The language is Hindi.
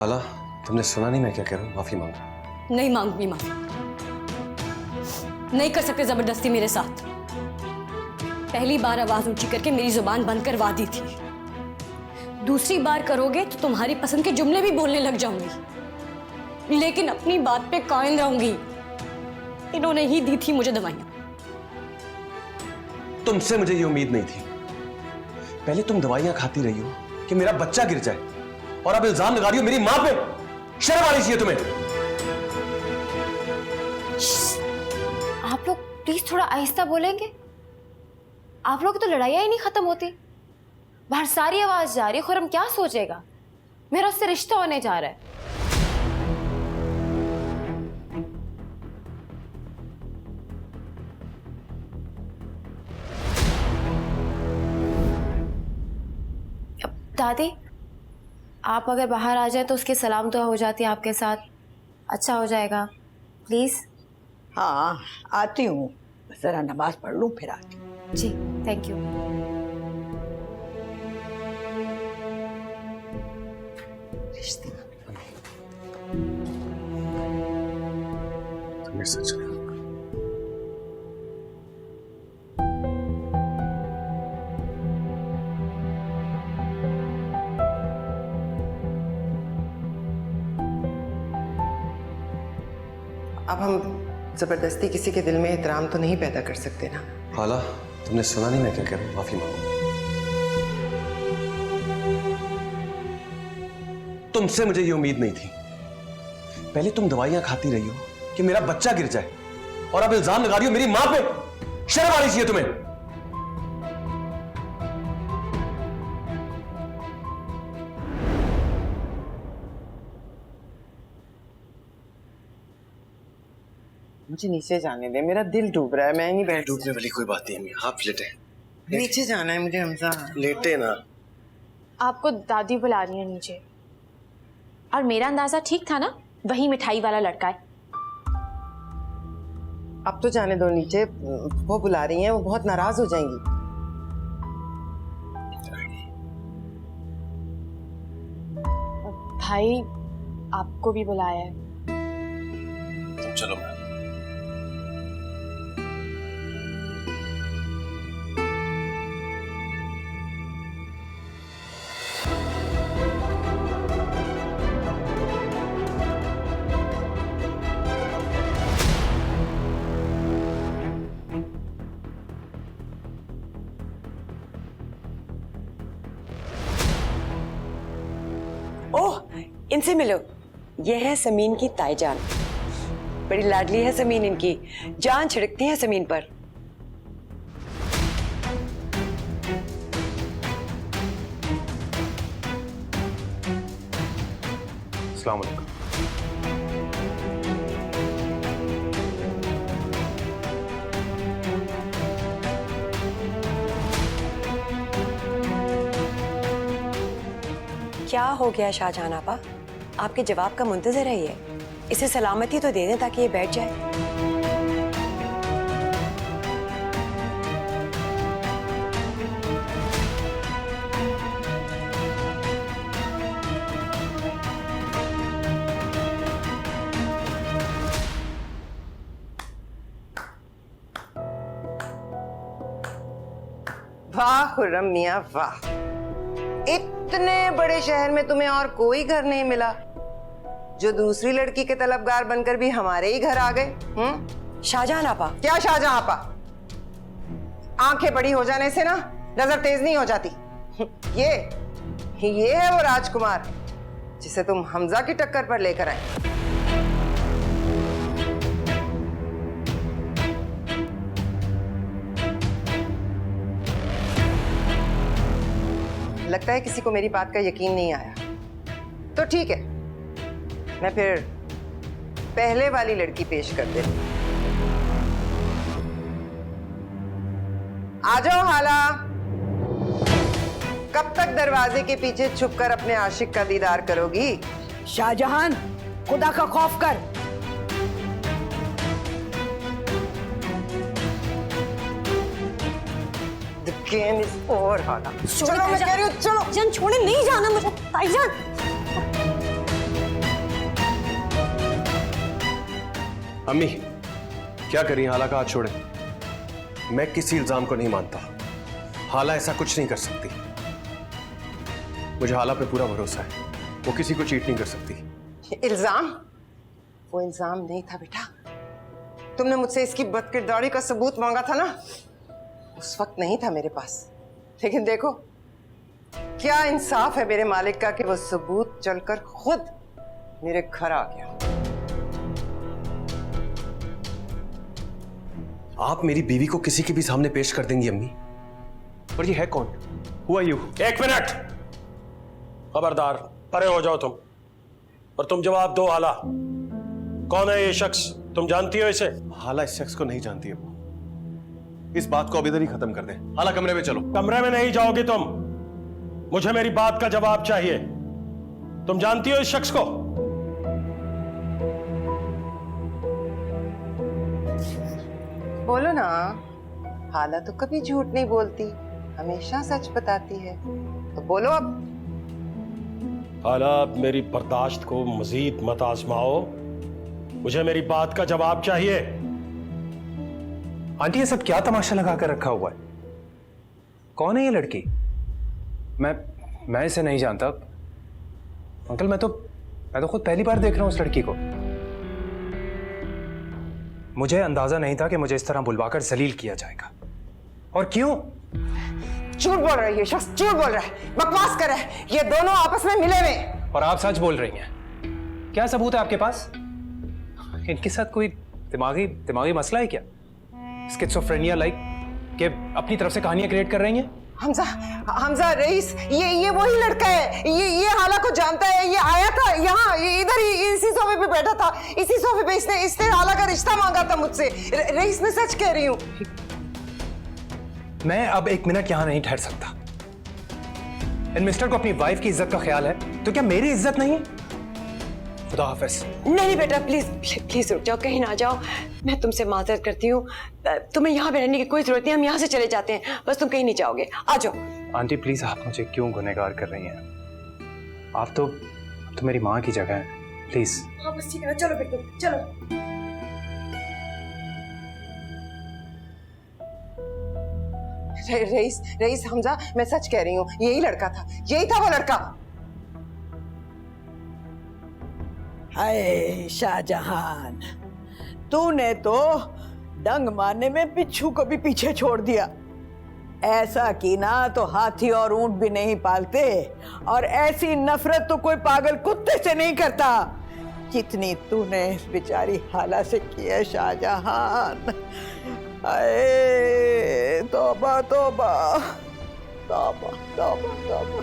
हाला, तुमने सुना नहीं मैं क्या कह रहा हूँ? माफी मांगो। नहीं मांगूंगी माफी। नहीं कर सकते जबरदस्ती मेरे साथ। पहली बार आवाज ऊंची करके मेरी जुबान बंद करवा दी थी। दूसरी बार करोगे तो तुम्हारी पसंद के जुमले भी बोलने लग जाऊंगी, लेकिन अपनी बात पे कायम रहूंगी। इन्होंने ही दी थी मुझे दवाइयां। तुमसे मुझे ये उम्मीद नहीं थी। पहले तुम दवाइयां खाती रही हो कि मेरा बच्चा गिर जाए, और अब इल्जाम लगा रही हो मेरी मां पे। शर्म आनी चाहिए तुम्हें। आप लोग प्लीज थोड़ा आहिस्ता बोलेंगे? आप लोग की तो लड़ाइयां ही नहीं खत्म होती। बाहर सारी आवाज जा रही है। खुरम क्या सोचेगा? मेरा उससे रिश्ता होने जा रहा है। अब दादी, आप अगर बाहर आ जाए तो उसकी सलाम दुआ हो जाती है आपके साथ, अच्छा हो जाएगा। प्लीज। हाँ आती हूँ, जरा नमाज पढ़ लूँ फिर आती हूँ। जी थैंक यू। तुम्हें सच में अब हम जबरदस्ती किसी के दिल में एहतराम तो नहीं पैदा कर सकते ना। हाला, तुमने सुना नहीं मैं क्या कह रहा हूँ? माफी मांगो। तुमसे मुझे ये उम्मीद नहीं थी। पहले तुम दवाइयां खाती रही हो कि मेरा बच्चा गिर जाए, और अब इल्जाम लगा रही हो मेरी मां पे। शर्म आनी चाहिए तुम्हें। मुझे नीचे जाने दे, मेरा दिल डूब रहा है। मैं नहीं बैठ। डूबने वाली कोई बात नहीं है, आप लेटे। नीचे जाना है मुझे हमजा। लेटे ना। आपको दादी बुला रही है नीचे। और मेरा अंदाजा ठीक था ना, वही मिठाई वाला लड़का है। अब तो जाने दो नीचे, वो बुला रही हैं, वो बहुत नाराज हो जाएंगी। भाई आपको भी बुलाया है। चलो। ओह, इनसे मिलो। ये है समीन की ताईजान। बड़ी लाडली है समीन इनकी, जान छिड़कती है समीन पर। अस्सलाम वालेकुम। क्या हो गया शाहजहान आपा? आपके जवाब का मुंतजर है ये। इसे सलामती तो दे दें ताकि ये बैठ जाए। वाह खुर्रम मियां वाह, इतने बड़े शहर में तुम्हें और कोई घर नहीं मिला जो दूसरी लड़की के तलबगार बनकर भी हमारे ही घर आ गए। शाहजहान आपा। क्या शाहजहां आपा? आंखें बड़ी हो जाने से ना नजर तेज नहीं हो जाती। ये है वो राजकुमार जिसे तुम हमजा की टक्कर पर लेकर आए। लगता है किसी को मेरी बात का यकीन नहीं आया। तो ठीक है, मैं फिर पहले वाली लड़की पेश कर देती हूं। आ जाओ हाला। कब तक दरवाजे के पीछे छुपकर अपने आशिक का दीदार करोगी? शाहजहान, खुदा का खौफ कर। The game is over, हाला। चलो मैं कह रही हूँ, चलो। ताईजान छोड़े, नहीं जाना मुझे। ताईजान अम्मी क्या करी, हाला का हाथ छोड़े। मैं किसी इल्जाम को नहीं मानता। हाला ऐसा कुछ नहीं कर सकती। मुझे हाला पे पूरा भरोसा है, वो किसी को चीट नहीं कर सकती। इल्जाम? वो इल्जाम नहीं था बेटा। तुमने मुझसे इसकी बदकिरदारी का सबूत मांगा था ना, उस वक्त नहीं था मेरे पास। लेकिन देखो क्या इंसाफ है मेरे मालिक का कि वो सबूत चलकर खुद मेरे घर आ गया। आप मेरी बीवी को किसी के भी सामने पेश कर देंगी अम्मी? और ये है कौन? Who are you? 1 मिनट, खबरदार, परे हो जाओ तुम। और तुम जवाब दो हाला, कौन है ये शख्स? तुम जानती हो इसे? हाला इस शख्स को नहीं जानती है वो। इस बात को अब इधर ही खत्म कर दे। हाला कमरे में चलो। कमरे में नहीं जाओगे तुम, मुझे मेरी बात का जवाब चाहिए। तुम जानती हो इस शख्स को? बोलो ना। हाला तो कभी झूठ नहीं बोलती, हमेशा सच बताती है, तो बोलो अब। हाला, मेरी बर्दाश्त को मजीद मत आजमाओ, मुझे मेरी बात का जवाब चाहिए। आंटी ये सब क्या तमाशा लगा कर रखा हुआ है? कौन है ये लड़की? मैं इसे नहीं जानता अंकल। मैं तो खुद पहली बार देख रहा हूं उस लड़की को। मुझे अंदाजा नहीं था कि मुझे इस तरह बुलवाकर जलील किया जाएगा। और क्यों? झूठ बोल रहा है ये शख्स, झूठ बोल रहा है, बकवास कर रहा है। ये दोनों आपस में मिले हुए। और आप सच बोल रही हैं। क्या सबूत है आपके पास? इनके साथ कोई दिमागी मसला है क्या? स्किज़ोफ्रेनिया लाइक कि अपनी तरफ से कहानियां क्रिएट कर रही हैं? हमजा रईस, ये वही लड़का है। ये हाला को जानता है। ये आया था यहाँ, इधर ही इसी सोफे पे बैठा था। इसी सोफे पे इसने हाला का रिश्ता मांगा था मुझसे। रईस, मैं सच कह रही हूँ। मैं अब 1 मिनट यहां नहीं ठहर सकता। इन मिस्टर को अपनी वाइफ की इज्जत का ख्याल है तो क्या मेरी इज्जत नहीं है? खुदा हाफिज। नहीं बेटा, प्लीज रुक जाओ, कहीं ना जाओ। मैं तुमसे माजरत करती हूँ, तुम्हें यहाँ पे रहने की कोई जरूरत नहीं, हम यहाँ से चले जाते हैं, बस तुम कहीं नहीं जाओगे, आ जाओ। आंटी प्लीज, आप मुझे क्यों गुनहगार कर रही हैं? आप तो मेरी माँ की जगह है, प्लीज। हाँ बस ठीक है, चलो बेटा चलो। रईस हमजा, मैं सच कह रही हूँ, यही लड़का था, यही था वो लड़का। हाय शाहजहान, तूने तो डंग मारने में बिच्छू को भी पीछे छोड़ दिया। ऐसा की ना तो हाथी और ऊंट भी नहीं पालते, और ऐसी नफरत तो कोई पागल कुत्ते से नहीं करता जितनी तूने इस बेचारी हाला से की है शाहजहान। हाय तौबा तौबा तौबा तौबा तौबा।